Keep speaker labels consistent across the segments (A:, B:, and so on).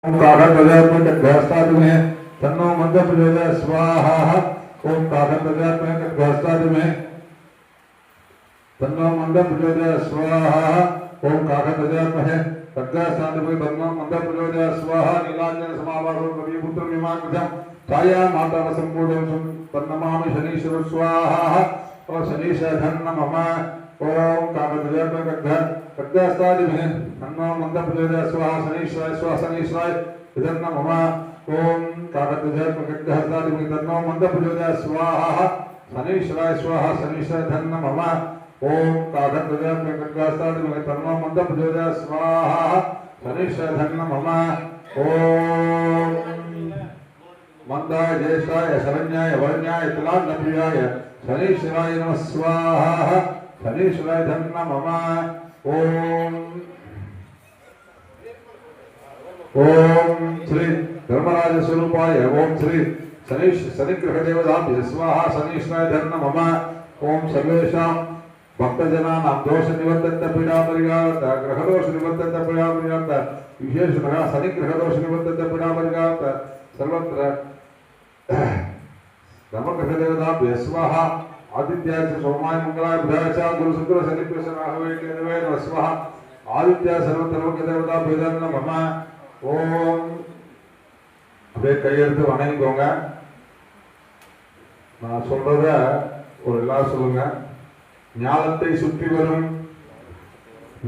A: ओम काकध्वजात्मकघ्रास्तादिमहे तन्नो मन्दप्रचोदयात् स्वाहा। ओम काकध्वजात्मकघ्रास्तादिमहे तन्नो मन्दप्रचोदयात् स्वाहा। ओम काकध्वजात्महे खड्गास्तादिमहे तन्नो मन्दप्रचोदयात् स्वाहा। नीलाञ्जन समाभासो कविपुत्रं विमाकृतं छाया माता संपूर्णं तन्नमामि शनीश्वर स्वाहा। और शनीश्वर धन्म मम। ओम काकध्वजात्मकघ्रास्तादिमहे तन्नो मन्दप्रचोदयात् स्वाहा। शनीश्वराय स्वाहा शनीश्वराय इदन्न मम। ओम काकध्वजात्मकघ्रास्तादिमहे तन्नो मन्दप्रचोदयात् स्वाहा। शनीश्वराय स्वाहा शनीश्वराय धन्म मम। ओम काकध्वजात्मकघ्रास्तादिमहे तन्नो मन्दप्रचोदयात् स्वाहा। शनीश्वराय धन्म मम। ओम मंदाय ज्येष्ठाय शरण्याय वरण्याय तुलान्नप्रियाय शनीश्वराय नमः स्वाहा। शनीश्वराय धन्म मम। ओम ओम श्री धर्मराज स्वरूपाय ओम श्री शनिग्रह देवताभ्य स्वाहा। शनीश्वराय धन्म मम। ओम सर्वेषां भक्तजनानां दोष निवर्तन्त पीडा परिहारार्थ ग्रह दोष निवर्तन्त पीडा परिहारार्थ विशेषतः शनिग्रह दोष निवर्तन्त पीडा परिहारार्थ सर्वत्र नवग्रह देवताभ्य स्वाहा। आदित्याय सोमाय मंगलाय बुधाय च गुरु शुक्र शनि कृष्ण राहवे केतवे नमः स्वाहा। आदित्याय सर्वत्र देवताभ्य नमः मम। ओम அப்படியே கையெடுத்து வணங்கிக்கோங்க. நான் சொல்றத ஒரு எல்லாரும் சொல்லுங்க. ஞானத்தை சுற்றி வரும்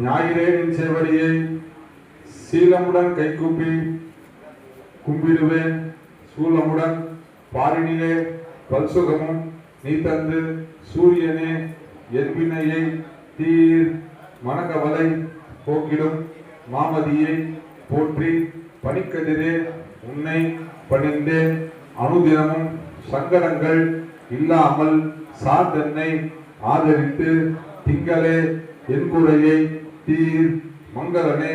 A: ஞாயிறே நின் சேவடியை சீலமுடன் கைகூப்பி கும்பிடுவேன். சூலமுடன் பாரினிலே பல்சுகமும் நீ தந்து சூரியனே என்வினையை தீர் மனகவலை போக்கிடும் மாமதியை போற்றி பணிக்கதிரே உன்னை பணிந்தேன். அனுதினமும் சங்கடங்கள் இல்லாமல் சார்ந்தென்னை ஆதரித்து திங்களே என் குறையை தீர் மங்களனே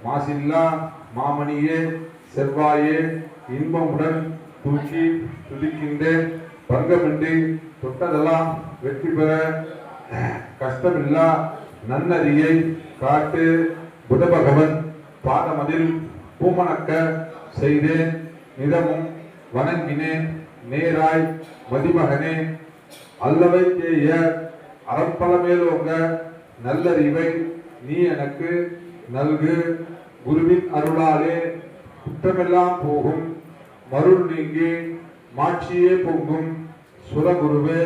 A: மாசில்லா மாமணியே செவ்வாயே இன்பமுடன் தூக்கி துதிக்கின்றேன். பங்கமின்றி தொட்டதெல்லாம் வெற்றி பெற கஷ்டமில்லா நன்னறியை காட்டு புதபகவன் பாதமதில் பூமணக்க செய்தேன். நிதமும் வணங்கினேன் நேராய் மதிமகனே அல்லவை தேய அறப்பலமேலோங்க நல்லறிவை நீ எனக்கு நல்கு. குருவின் அருளாலே குற்றமெல்லாம் போகும் மருள் நீங்கி மாட்சியே பொங்கும். சுரகுருவே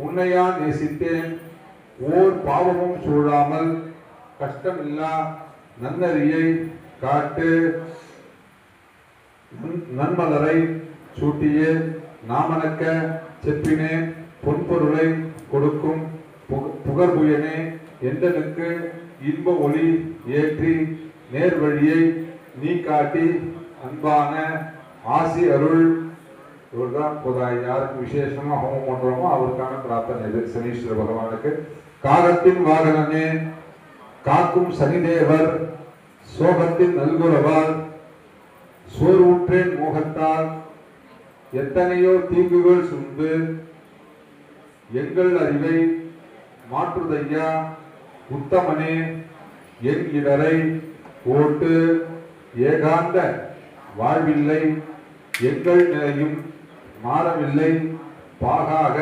A: உன்னையா நேசித்தேன் ஓர் பாவமும் சூழாமல் கஷ்டமில்லா நன்னறியை காட்டு. நன்மலரை சூட்டியே நாமனக்க செப்பினே பொன்பொருளை கொடுக்கும் புகர்புயனே எந்தனுக்கு இன்ப ஒளி ஏற்றி நேர்வழியை நீ காட்டி அன்பான ஆசி அருள். இவர்தான் யாருக்கு விசேஷமா ஹோமம் பண்றோமோ அவருக்கான பிரார்த்தனை இது சனீஸ்வர பகவானுக்கு. காகத்தின் வாகனனே காக்கும் சனிதேவர் சோகத்தின் நல்குறவால் சோர்வுற்றேன் மோகத்தால் எத்தனையோ தீங்குகள் சுண்டு எங்கள் அறிவை மாற்றுதையா உத்தமனே என் இடரை ஓட்டு ஏகாந்த வாழ்வில்லை எங்கள் நிலையும் மாறவில்லை பாகாக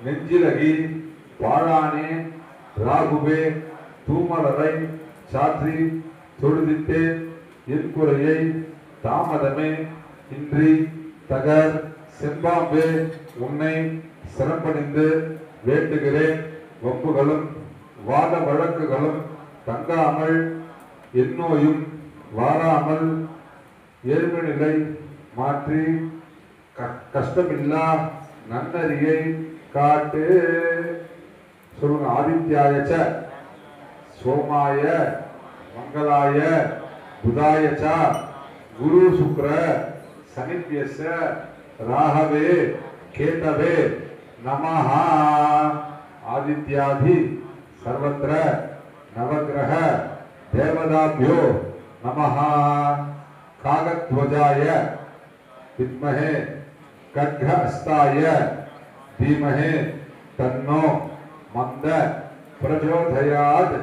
A: நெஞ்சிலகி பாழானே ராகுவே தூமலரை சாற்றி தொழுதித்தே என் குறையை தாமதமே இன்றி தகர் செம்பாம்பே உன்னை சிறப்பணிந்து வேண்டுகிறேன். வம்புகளும் வாத வழக்குகளும் தங்காமல் எந்நோயும் வாராமல் ஏழ்மைநிலை மாற்றி கஷ்டமில்லா நன்னறியை காட்டு. சொல்லுங்க. ஆதித்யாயச்ச சோமாய மங்களாய புதாயச்ச குரு சுக்ர சனித்யஸ்ய ராகவே கேதவே நமஹ. ஆதித்யாதி सर्वत्र नवग्रह देवताभ्यो नमः। काकध्वजाय विद्महे खड्गहस्ताय धीमहि तन्नो मंद प्रचोदयात्।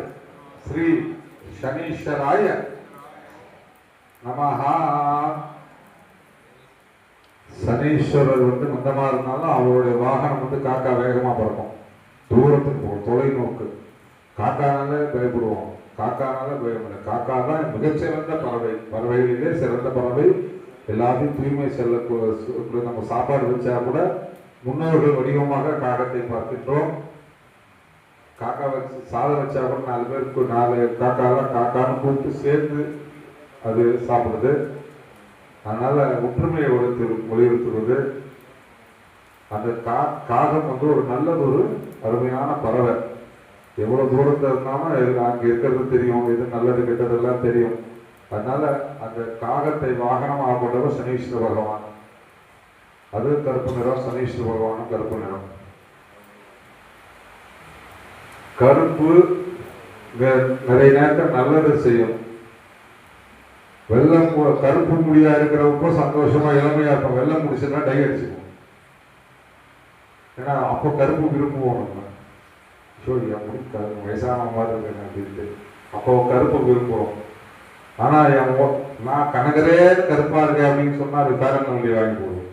A: श्री शनीश्वराय நமஹா. சனீஸ்வரர் மந்தமா இருந்தாலும் அவருடைய வாகனம் காக்கா வேகமா பறக்கும், தூரத்துக்கு போகும், தொலைநோக்கு. காக்கானாலே பயப்படுவோம், காக்கானால பயப்பட. காக்கா தான் மிகச்சிறந்த பறவை, பறவைகளிலே சிறந்த பறவை. எல்லாத்தையும் தூய்மை செல்ல நம்ம சாப்பாடு வச்சா கூட முன்னோர்கள் வடிவமாக காகத்தை பார்க்கின்றோம். காக்கா வச்சு சாதம் வச்சா கூட 4 பேருக்கு 4 காக்காலாம் காக்கான்னு கூப்பிட்டு சேர்ந்து அது சாப்பிடுது. அதனால ஒற்றுமையை வலியுறுத்துவது. அந்த காகம் ஒரு நல்லதொரு அருமையான பறவை. எவ்வளவு தூரத்தில் இருந்தாலும் அங்கே இருக்கிறது தெரியும், எது நல்லது கெட்டதெல்லாம் தெரியும். அதனால அந்த காகத்தை வாகனமாக கொண்டவர் சனீஸ்வர பகவான். அது கருப்பு நிறம், சனீஸ்வர பகவானும் கருப்பு நிறம். கருப்பு நிறைய நேரத்தில் நல்லது செய்யும். வெள்ளம் கருப்பு முடியா இருக்கிறவங்க சந்தோஷமா இளமையா இருப்போம். வெள்ளம் முடிச்சுன்னா டை அடிச்சுக்குவோம். ஏன்னா அப்போ கருப்பு விரும்புவோம் நம்ம. சோழியா முடி வயசான மாதிரி இருக்கேன் அப்படின்ட்டு அப்போ கருப்பு விரும்புவோம். ஆனா நான் கனகரே கருப்பா இருக்கேன் அப்படின்னு சொன்னா அது பேரன் உள்ளே வாங்கி போடுவோம்.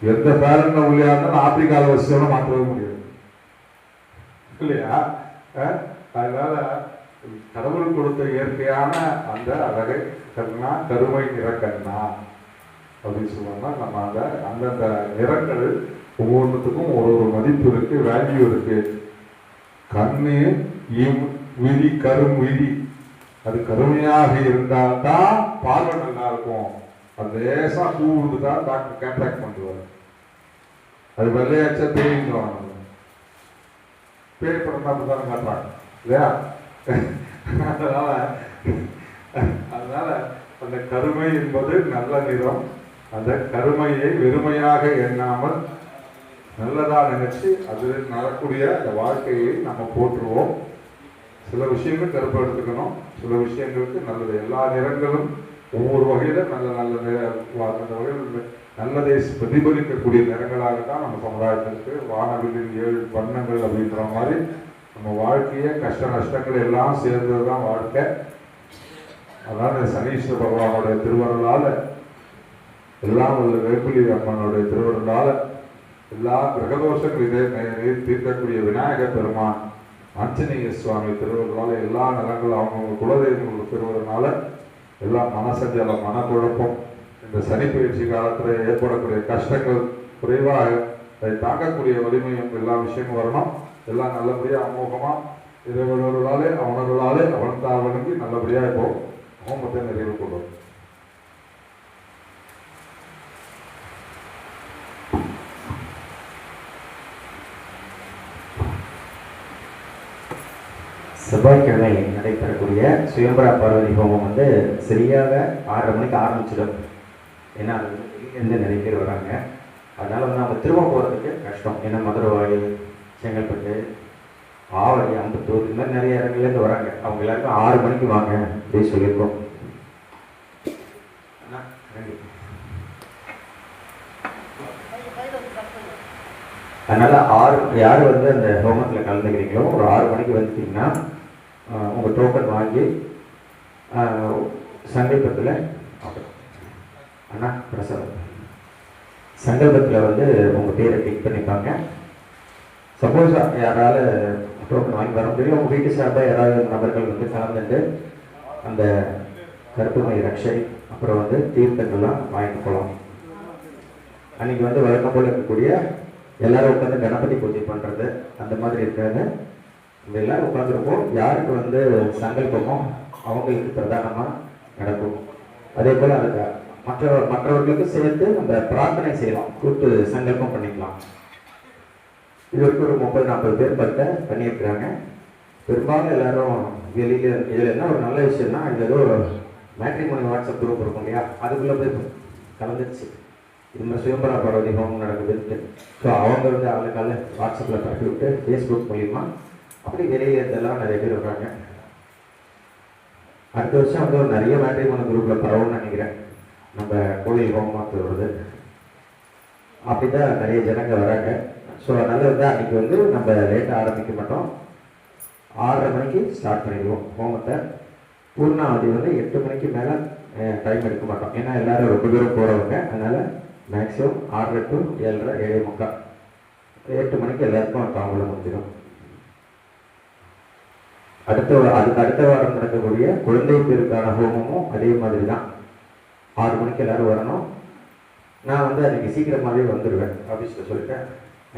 A: எந்த பேரன் உள்ளே இருந்தாலும் ஆப்பிரிக்கால வசதியோட மாற்றவே முடியாது இல்லையா? அதனால கடவுள் கொடுத்த இயற்கையான அந்த அழகை கண்ணா, கருமை நிறக்கண்ணா அப்படின்னு சொன்னோம்னா நம்ம அந்தந்த நிறங்கள் ஒவ்வொன்றுத்துக்கும் ஒரு மதிப்பு இருக்கு, வேல்யூ இருக்கு. கண்ணு விழி, கருவிழி அது கருமையாக இருந்தால்தான் பார்வை நல்லா இருக்கும். அது லேசா கூவுது தான் டாக்டர் கான்ட்ராக்ட் பண்ணுவார். அது வெள்ளையாச்சா பேய்வாங்க, பேய் படம் அப்படிதான் காட்டுறாங்க இல்லையா? அதனால அந்த கருமை என்பது நல்ல நிறம். அந்த கருமையை வெறுமையாக எண்ணாமல் நல்லதா நினைச்சு அது நடக்கூடிய அந்த வாழ்க்கையை நம்ம போற்றுவோம். சில விஷயங்கள் கருப்பு எடுத்துக்கணும், சில விஷயங்களுக்கு நல்லது. எல்லா நிறங்களும் ஒவ்வொரு வகையில நல்ல அந்த வகையில் நல்லதை பிரதிபலிக்கக்கூடிய நிறங்களாக தான் நம்ம சமுதாயத்திற்கு வானவில்லின் 7 வண்ணங்கள் அப்படின்ற மாதிரி நம்ம வாழ்க்கையை கஷ்ட நஷ்டங்கள் எல்லாம் சேர்ந்தது தான் வாழ்க்கை. அதனால சனீஸ்வர பகவானுடைய திருவருளால, எல்லாம் உள்ள வேப்பிலி அம்மனுடைய திருவருளால, எல்லா கிரகதோஷங்கள் தீர்க்கக்கூடிய விநாயக பெருமான், ஆஞ்சநேய சுவாமி திருவருளால, எல்லா நலங்களும் அவங்க குலதெய்வங்களோட திருவருளால எல்லாம் மனசஞ்சலம், மனக்குழப்பம், இந்த சனி பயிற்சி காலத்தில் ஏற்படக்கூடிய கஷ்டங்கள் குறைவாக அதை தாக்கக்கூடிய வலிமையும் எல்லா விஷயமும் வரணும். எல்லாம் நல்லபடியாக அமோகமா இறைவர்களாலே அவனர்களாலே அவன்தால் வணங்கி நல்லபடியாக இப்போ ஹோமத்தை நிறைவு கொள்வோம்.
B: செவ்வாய்க்கிழமை நடைபெறக்கூடிய சுயம்பரா பார்வதி ஹோமம் சரியாக 6:30 மணிக்கு ஆரம்பிச்சிடும். ஏன்னா அது வெளியிலேருந்து நிறைய பேர் வராங்க. அதனால அவங்க திரும்ப போகிறதுக்கு கஷ்டம். ஏன்னா மதுரவாயல், செங்கல்பட்டு, ஆவடி, அம்பத்தூர் இந்த மாதிரி நிறைய இடங்கள்லேருந்து வராங்க. அவங்க எல்லாருக்கும் 6 மணிக்கு வாங்க அப்படின்னு சொல்லியிருக்கோம். அதனால யார் அந்த ஹோமத்தில் கலந்துக்கிறீங்களோ ஒரு 6 மணிக்கு வந்துட்டீங்கன்னா உங்கள் டோக்கன் வாங்கி சங்கல்பத்தில் அண்ணா பிரசாதம் சங்கல்பத்தில் உங்கள் பேரை டிக் பண்ணிப்பாங்க. சப்போஸ் யாரால டோக்கன் வாங்கி வர முடியும், உங்கள் வீட்டு சார்பாக யாராவது நபர்கள் கலந்துட்டு அந்த கருப்புமை ரக்ஷை அப்புறம் தீர்த்தங்கள்லாம் வாங்கிட்டு போகலாம். அன்றைக்கி வழக்கம் போல் இருக்கக்கூடிய எல்லாரும் உட்காந்து கணபதி பூஜை பண்ணுறது அந்த மாதிரி இருக்காது. நம்ம எல்லாரும் உட்காந்துருப்போம். யாருக்கு சங்கல்பமோ அவங்களுக்கு பிரதானமாக நடக்கும். அதே போல் அதுக்கு மற்றவர்களுக்கு சேர்த்து நம்ம பிரார்த்தனை செய்யலாம், கூட்டு சங்கல்பம் பண்ணிக்கலாம். இதற்கு ஒரு 30-40 பேர் பண்ணியிருக்கிறாங்க. பெரும்பாலும் எல்லாரும் வெளியில் இதில் என்ன ஒரு நல்ல விஷயம்னா, இது ஏதோ மேட்ரிமோனி வாட்ஸ்அப் குரூப் இருக்கும் இல்லையா, அதுக்குள்ளே போய் கலந்துச்சு. இது மாதிரி சுயம்பரா பார்வதி ஹோமம் நடக்குதுன்ட்டு. ஸோ அவங்க ஆளுக்கால வாட்ஸ்அப்பில் பரப்பி விட்டு ஃபேஸ்புக் மூலிமா அப்படி வெளியே இருந்தெல்லாம் நிறைய பேர் வர்றாங்க. அடுத்த வருஷம் ஒரு நிறைய மேட்ரிமோனி குரூப்பில் பரவும்னு நினைக்கிறேன். நம்ம கோயில் ஹோமத்து வருது, அப்படிதான் நிறைய ஜனங்க வராங்க. ஸோ அதனால அன்றைக்கி நம்ம லேட்டாக ஆரம்பிக்க மாட்டோம். 6:30 மணிக்கு ஸ்டார்ட் பண்ணிடுவோம் ஹோமத்தை. பூர்ணாவதி வந்து 8 மணிக்கு மேலே டைம் எடுக்க மாட்டோம். ஏன்னா எல்லாரும் ரொம்ப தூரம் போகிறவங்க. அதனால் மேக்ஸிமம் 6 to 7:30 7:45 8 மணிக்கு எல்லாருக்கும் தாம்பூலம் முடிஞ்சிடும். அதுக்கு அடுத்த வாரம் நடக்கக்கூடிய குழந்தை பேருக்கான ஹோமமும் அதே மாதிரி தான். 6 மணிக்கு எல்லாரும் வரணும். நான் வந்து அன்றைக்கி சீக்கிரமாகவே வந்துடுவேன். ஆஃபீஸில் சொல்லிட்டேன்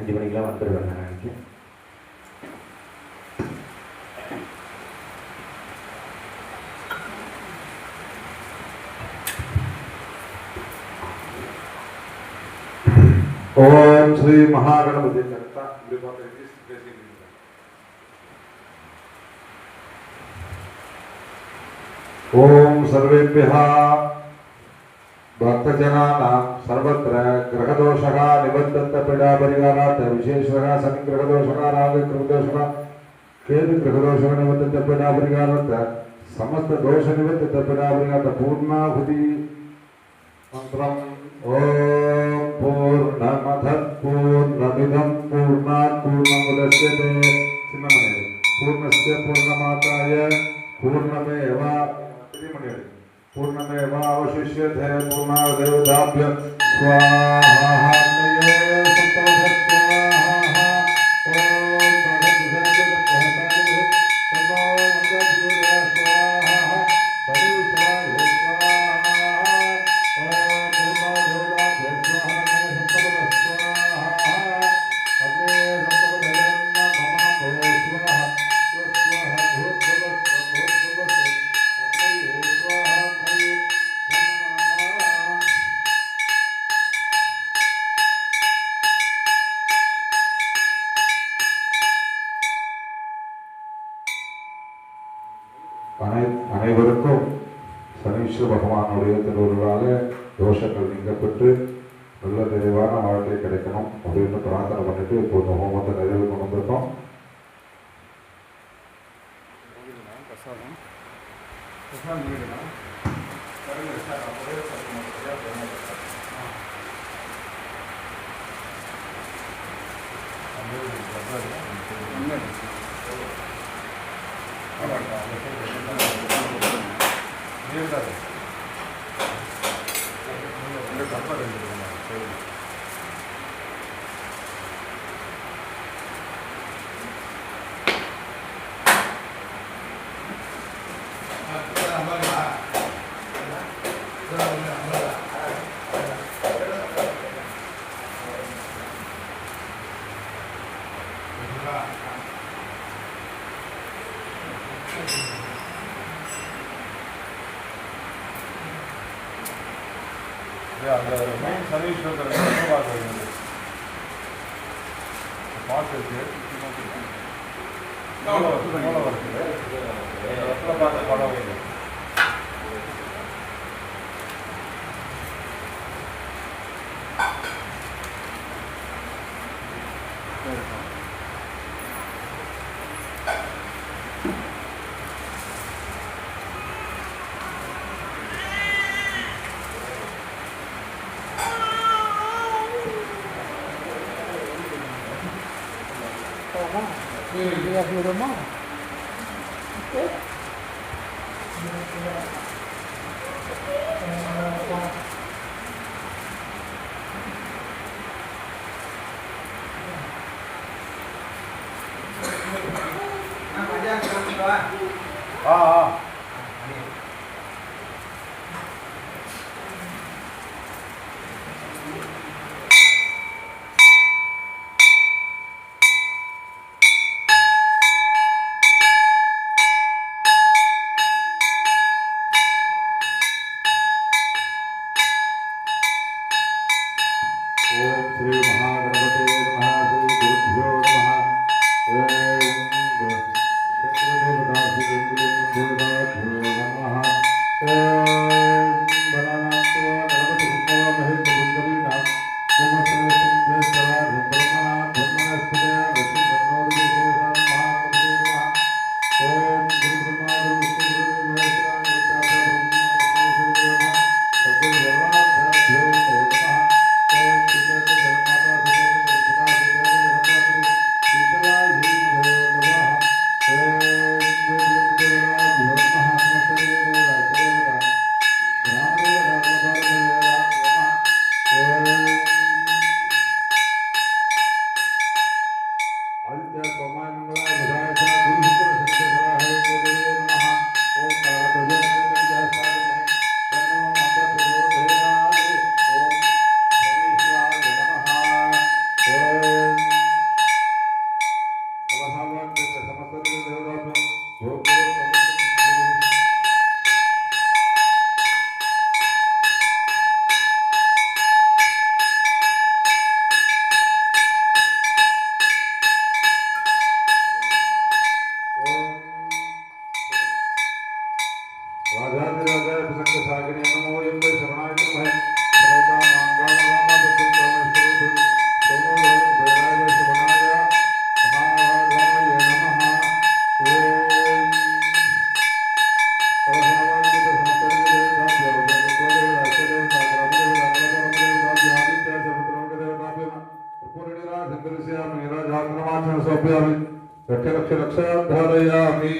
B: 5 மணிக்கெலாம் வந்துடுவேன் நான் அன்றைக்கி.
A: ஓம் ஸ்ரீ மகாகணபதி கர்த்தா ஓம் சர்வேभ्यः भक्तजनानां सर्वत्र ग्रहदोषः निबद्धत पीडापरिहारात् विशेषः सनिग्रहदोषः रागग्रहदोषः केतुग्रहदोषः निबद्धत पीडापरिहारात् समस्त दोष निबद्धत पीडापरिहारात् पूर्णाहुति मंत्रम् ओम पूर्णमदः पूर्णमिदं पूर्णात् पूर्णमुदच्यते पूर्णस्य पूर्णमादाय पूर्णमेवावशिष्यते पूर्णादेवताभ्य स्वाहा அனைவருக்கும் சனீஸ்வர பகவானுடைய திருவுருளாக தோஷங்கள் நீங்கப்பட்டு நல்ல நிறைவான வாழ்க்கை கிடைக்கணும் அப்படின்னு பிரார்த்தனை பண்ணிட்டு இப்போ இந்த ஹோமத்தை நிறைவு கொண்டு வந்திருக்கோம். धारयामि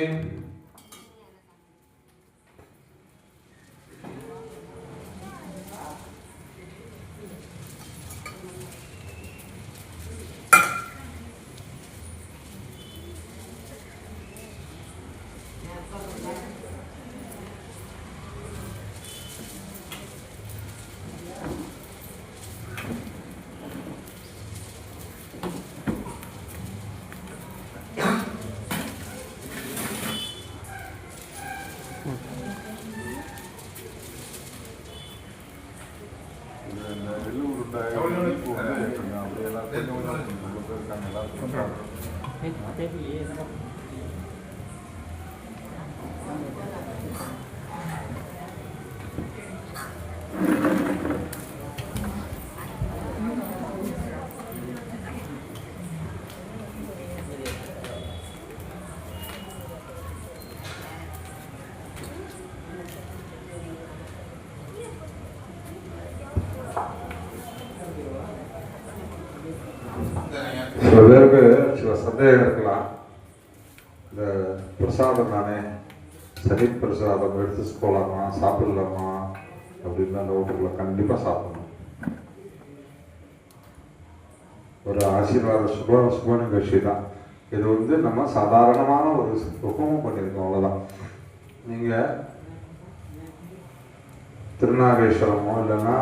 A: சில பேருக்கு சில சந்தேகம் இருக்கலாம். இந்த பிரசாதம் தானே, சனி பிரசாதம் எடுத்து போகலாமா சாப்பிடலாமா அப்படின்னு அந்த ஹோட்டலில் கண்டிப்பாக சாப்பிடணும். ஒரு ஆசீர்வாத சுப நிகழ்ச்சி தான் இது. நம்ம சாதாரணமான ஒரு ஹோமம் பண்ணியிருக்கோம், அவ்வளோதான். நீங்கள் திருநாகேஸ்வரமோ இல்லைன்னா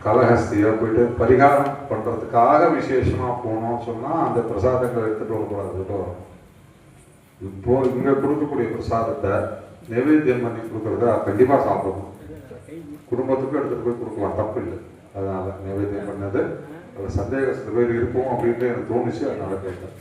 A: கலஹஸ்தியோ போயிட்டு பரிகாரம் பண்ணுறதுக்காக விசேஷமாக போகணும்னு சொன்னால் அந்த பிரசாதங்களை எடுத்துகிட்டு வரக்கூடாது. வரும் இப்போது இங்கே கொடுக்கக்கூடிய பிரசாதத்தை நைவேத்தியம் பண்ணி கொடுக்குறத கண்டிப்பாக சாப்பிடணும். குடும்பத்துக்கும் எடுத்துகிட்டு போய் கொடுக்கலாம், தப்பு இல்லை. அதனால் நைவேத்தியம் பண்ணது அதில் சந்தேக சில பேர் இருக்கும் அப்படின்ட்டு எனக்கு தோணுச்சு, அதனால் கேட்டேன்.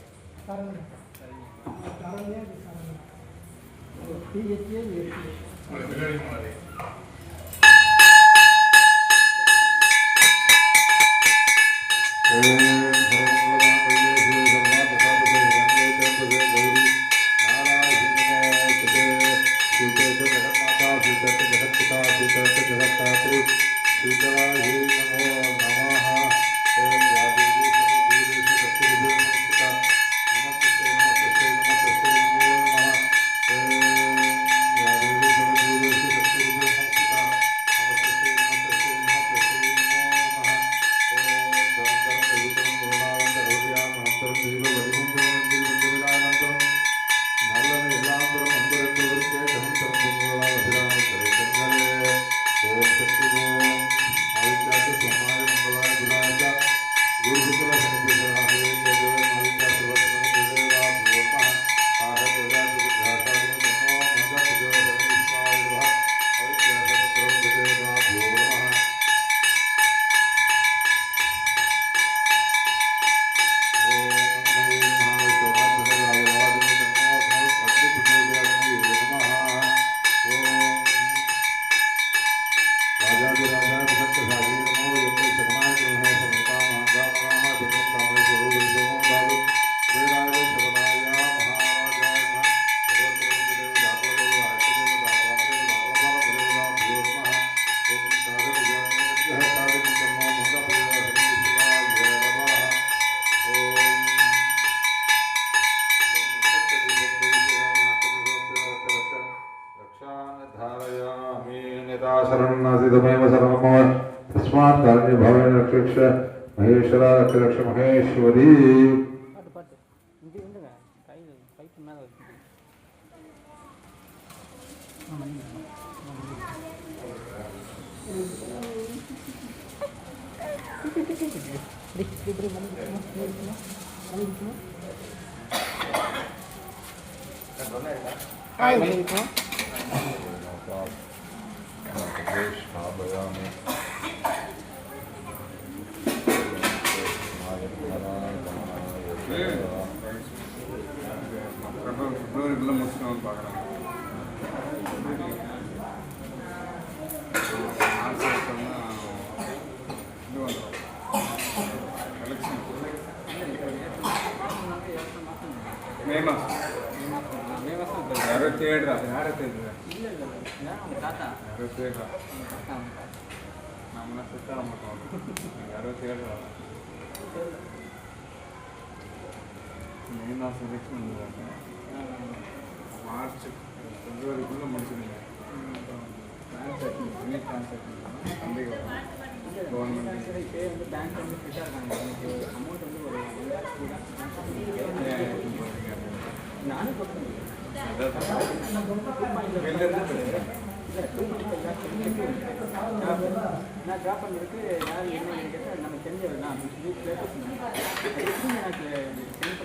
A: शरणनासितमेव शरणमव तस्मात् कारणे भवेन रक्ष महेश्वरा रक्ष महेश्वरी.
C: மார்ச் பிப்ரவரிக்குள்ளே முடிச்சிருங்க. கவர்மெண்ட் பேங்க் வந்து ஃபிட்டாக இருக்காங்க. எனக்கு அமௌண்ட் வந்து ஒரு 1 lakh கூட நானும் கொடுத்தேன். நான் ட்ராப் பண்ணிருக்கு யார் என்ன கேட்டால் நம்ம தெரிஞ்சவர் தான் அப்படின்னு சொல்லி பேசுனேன். எனக்கு சென்ட்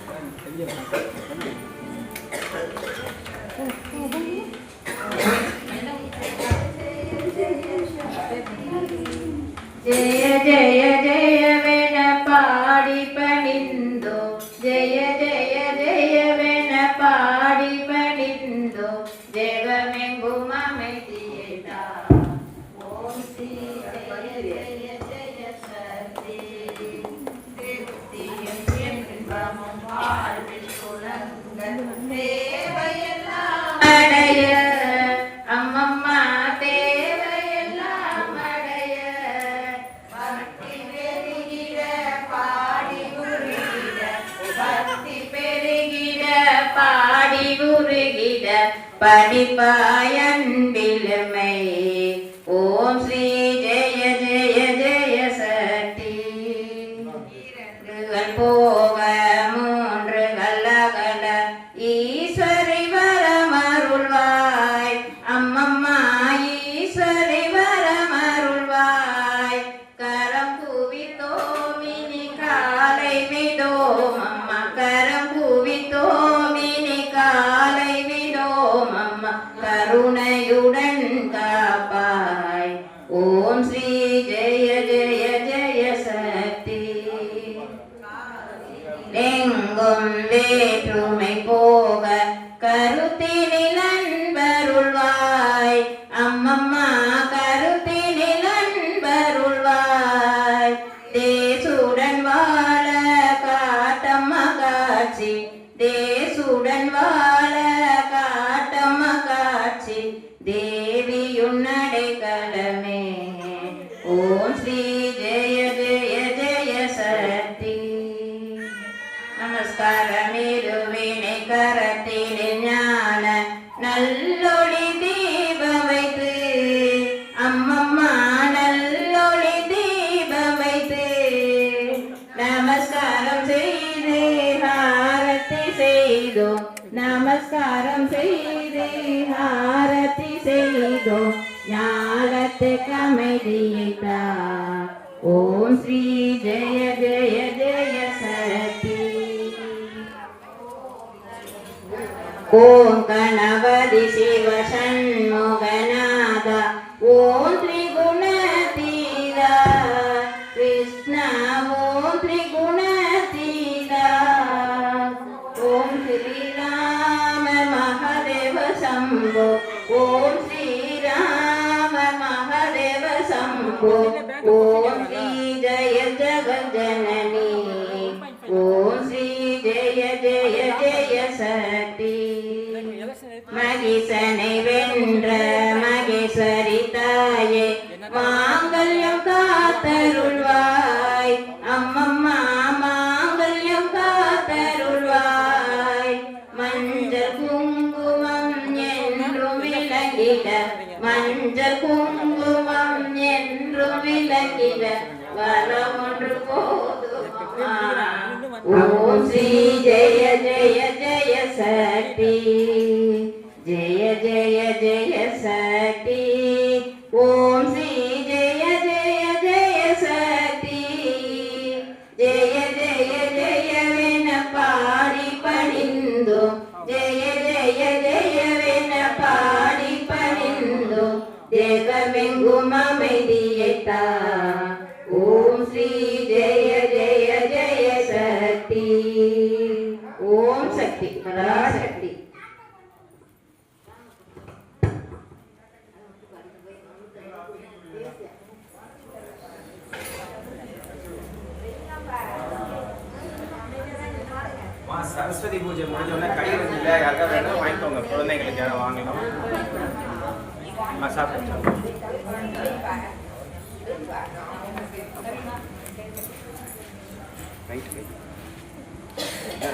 C: பண்ண தெரிஞ்சவர்
D: ஜெய ஜெய ஜெயவென பாடி பணிந்தோ, ஜெய ஜெய ஜெயவென பாடி பணிந்தோ, ஜெகமெங்கும் அமைதியேடா. ஓம் ஸ்ரீ ஜெய ஜெய ஜெய சக்தி, திருப்தியும் இன்பமும் வாழ்வில் துலங்க, தேவையெல்லாம் அடைய அம்மம்மா தேவையெல்லாம் அடைய, பக்தி பெருகிட பாடி உருகிட, பக்தி பெருகிட பாடி உருகிட, படிப்பாயன்பிலுமை. ஓம் ஸ்ரீ ஜெய ஜெய ஜெய சக்தி. இரண்டுகள் போக மூன்றுகள் அகல, ஈஸ்வரி வரமருள்வாய் அம்மம்மா ஈஸ்வரி வரமருள்வாய். கரம் குவித்தோமினி காலை விடோம் அம்மா, கரம் குவித்தோமினி காலை விடோம் அம்மா, கருணையுடன் காப்பாய். ஓம் ஸ்ரீ ஜெய ஜெய ஜெய சக்தி. எங்கும் வேற்றுமை போக கருத்தினில் அன்பருள்வாய் அம்மம்மா, கருத்தினில் அன்பருள்வாய். தேசுடன் வாழ காட்டம்மா காட்சி, தேசுடன் வாழ காட்டம்மா காட்சி, தேவியுன் அடைக்கலமே. ஓம் ஸ்ரீ ஜெய ஜெய ஜெய சக்தி. நமஸ்காரமிருவினை கரத்திலே ஞான நல்லொளி தீபம் வைத்து அம்மம்மா, நல்லொளி தீபம் வைத்து நமஸ்காரம் செய்து ஆரத்தி செய்தோம், நமஸ்காரம் செய்து ஆரத்தி செய்தோம், ஞானத்துக்கு அமைதியைத்தா. ஓம் ஸ்ரீ ஜெய ஜெய ஜெய சக்தி. ஓம் கணபதி சிவ சண்முகநாத, ஓம் திரிகுணதீதா கிருஷ்ண, ஓம் திரிகுணதீதா. ஓம் ஸ்ரீராம மகாதேவ சம்போ, ஓம் ஸ்ரீராம மகாதேவ சம்போ. ஓம் ஸ்ரீ ஜெய ஜகஜனனி, ஓம் ஸ்ரீ ஜெய ஜெய ஜெய சக்தி. மகிஷனை வென்ற மகேஸ்வரி தாயே, மாங்கல்யம் காத்தருள்வாய் அம்மம்மா, மாங்கல்யம் காத்தருள்வாய். மஞ்சள் குங்குமம் என்றும் விளங்கிட, மஞ்சள் குங்குமம் என்றும் விளங்கிட, வரம் ஒன்று போதுமா. ஓம் ஸ்ரீ ஜெய ஜெய ஜெய சக்தி, ஜெய ஜெய ஜெய சக்தி. ஓம் ஸ்ரீ ஜெய ஜெய ஜெய சக்தி, ஜெய ஜெய ஜெயவென பாடி பணிந்தோம், ஜெய ஜெய ஜெயவென பாடி பணிந்தோம், ஜெகமெங்கும் அமைதியைத்தா. ஓம் ஸ்ரீ ஜெய ஜெய ஜெய சக்தி. ஓம் சக்தி பராசக்தி.
E: சரஸ்வதி பூஜை முடிஞ்சோடனே கையில் இல்லை யாருக்காவது வேணும் வாங்கிக்கோங்க, குழந்தைங்களுக்கு யாரும் வாங்கணும். சாப்பிட்டு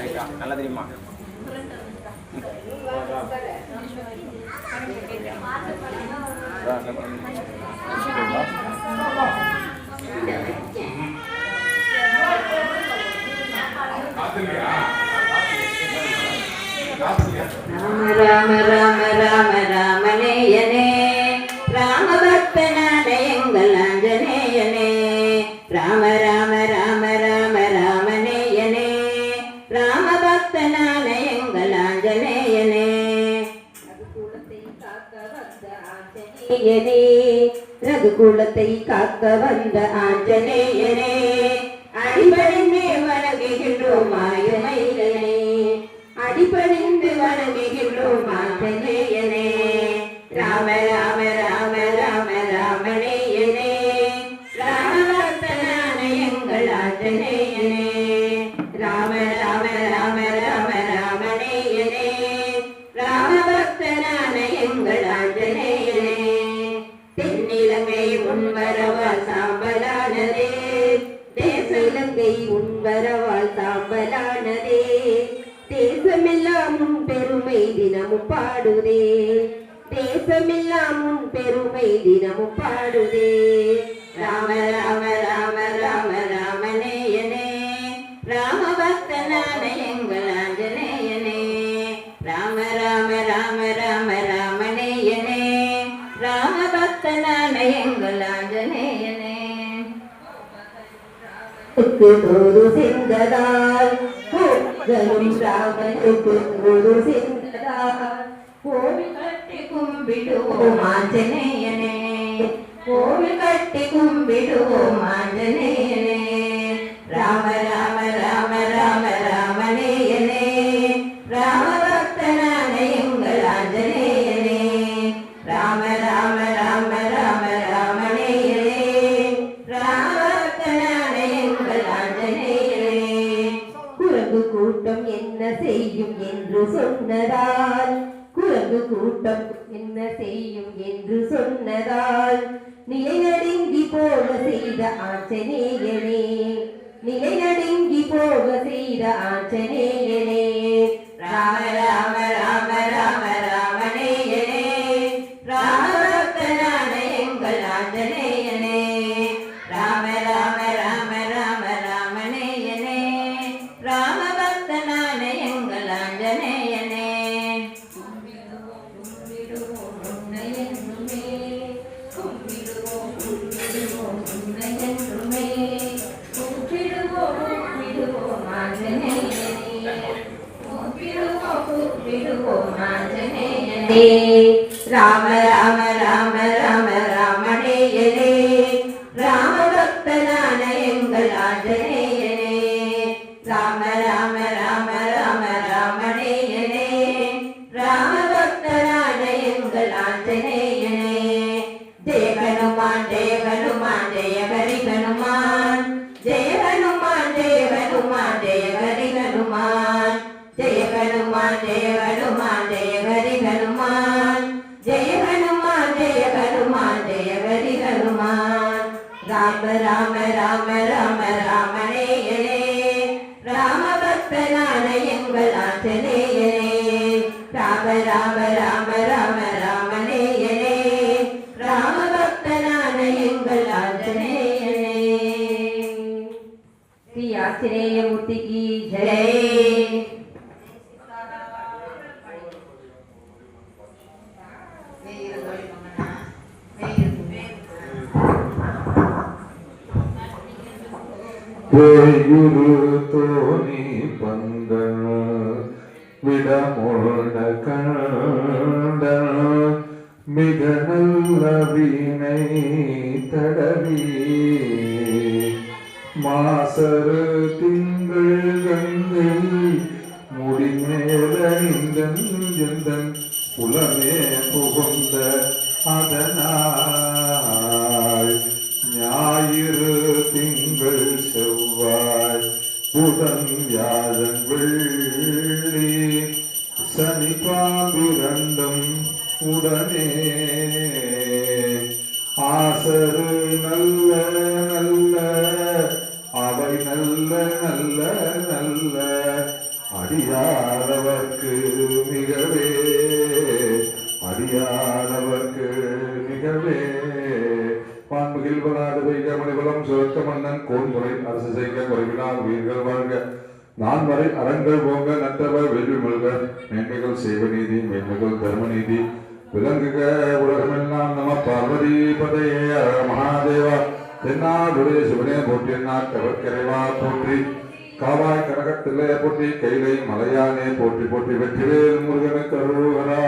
E: ரைட்டா நல்லா தெரியுமா?
D: ராம ராம ராம ராமநேயனே, ராம பக்தனான எங்கள் ஆஞ்சநேயனே. ராம ராம ராம ராம ராமநேயனே, ராம பக்தனான எங்கள் ஆஞ்சநேயனே. ரகுகுலத்தை காக்க வந்த ஆஞ்சநேயனே, அடிபணிந்து வணங்குகின்றோம் ஆயுமையனே, அடிபணிந்து வணங்குகின்றோம் ஆஞ்சநேயனே. ராம ராம ராம ராம ராமநேயனே, ராமபக்தனான எங்கள் ஆஞ்சநேயனே. ராம ராம ராம ராம ராமநேயனே, ராமபக்தனான எங்கள் ஆஞ்சநேயனே. தென்னிலங்கை உன்வரவால் சாம்பலானதே, தேச இலங்கை உன்வரவால் சாம்பலானதே. தேசமெல்லாம் உன் பெருமை தினமும் பாடுதே, தேசமெல்லாம் உன் பெருமை தினமும் பாடுதே. ராம ராம ராம ராம ராமநேயனே, ராமபக்தனான எங்கள் ஆஞ்சநேயனே. ராம ராம ராம ராம ராமநேயனே, ராமபக்தனான எங்கள் ஆஞ்சநேயனே. தோடு சென்றதால் போர்களும் ராமனுக்கு தோடு சென்றதால் கோவில் கட்டி கும்பிடுவோம் ஆஞ்சநேயனே, கோவில் கட்டி கும்பிடுவோம் ஆஞ்சநேயனே. ராம ராம ராம ராம ராமநேயனே, ராமபக்தனான எங்கள் ஆஞ்சநேயனே. ராம ராம ராம ராம ராமநேயனே, ராமபக்தனான எங்கள் ஆஞ்சநேயனே. குரங்கு கூட்டம் என்ன செய்யும் என்று சொன்னதால், குரங்கு கூட்டம் என்ன செய்யும் என்று சொன்னதால் நிலைநடுங்கி போக செய்த ஆஞ்சநேயனே, நிலைநடுங்கி போக செய்த ஆஞ்சநேயனே. ராம ராம ராம ராம ராமநேயனே, ராமபக்தனான எங்கள் ஆஞ்சநேயனே. ராம ராம ராம ராம ராமநேயனே, ராமபக்தனான எங்கள் ஆஞ்சநேயனே. ராம ராம ராம ராம ராமநேயனே, ராமபக்தனான எங்கள் ஆஞ்சநேயனே. ராம ராம ராம ராம ராமநேயனே, ராமபக்தனான எங்கள் ஆஞ்சநேயனே. ஜெய ஹனுமான் ஜெய ஹனுமான் ஜெய ஹரி ஹனுமான், ஜெய ஹனுமான் ஜெய ஹனுமான் ஜெய ஹரி ஹனுமான், ஜெய ஹனுமான் ஜெய ஹனுமான் ஜெய ஹரி ஹனுமான், ஜெய ஹனுமான் ஜெய ஹனுமான் ஜெய ஹரி ஹனுமான். ராம ராம ராம ராம ராமநேயனே, ராமபக்தனான எங்கள் ஆஞ்சநேயனே. ராம ராம ராம ராம ராமநேயனே, ராமபக்தனான எங்கள் ஆஞ்சநேயனே. ஸ்ரீ ஆஞ்சநேயமூர்த்திக்கு ஜெய்.
A: பேயுரு தோணி பங்கள் விடமோட கண்ட மிக நல்ல வீணை தடவி மாசரு திங்கள் கங்கை முடிமேலந்தன் புலமே புகுந்த அதனால் ஞாயிறு திங்கள் செவ்வாய் புதன் வியாழன் வெள்ளி அரசரு நல்ல நல்ல அவை நல்ல நல்ல நல்ல அடியாரவர்க்கு மிகவே அடியாரவர்க்கு மிகவே பான்முகில் வளாது வைக மணிபலம் சுரத்த மன்னன் கோன்முறை அரசு செய்க குறைவினால் உயிர்கள் வாழ்க நான் வரை அறங்கள் போங்க நட்டவர் வெல்வி மல்க மேன்மைகள் செய்வநீதி மேன்மைகள் தர்மநீதி விளங்குக உலகமெல்லாம் நம பார்வதி பதையே மகாதேவா தென்னாடுடைய சிவனே போற்றி நாட்டவர்கரைவா போற்றி காவாய் கனகத்திலே போற்றி கைலை மலையானே போற்றி போற்றி வெற்றிவேல் முருகனுக்கு அருள்வரா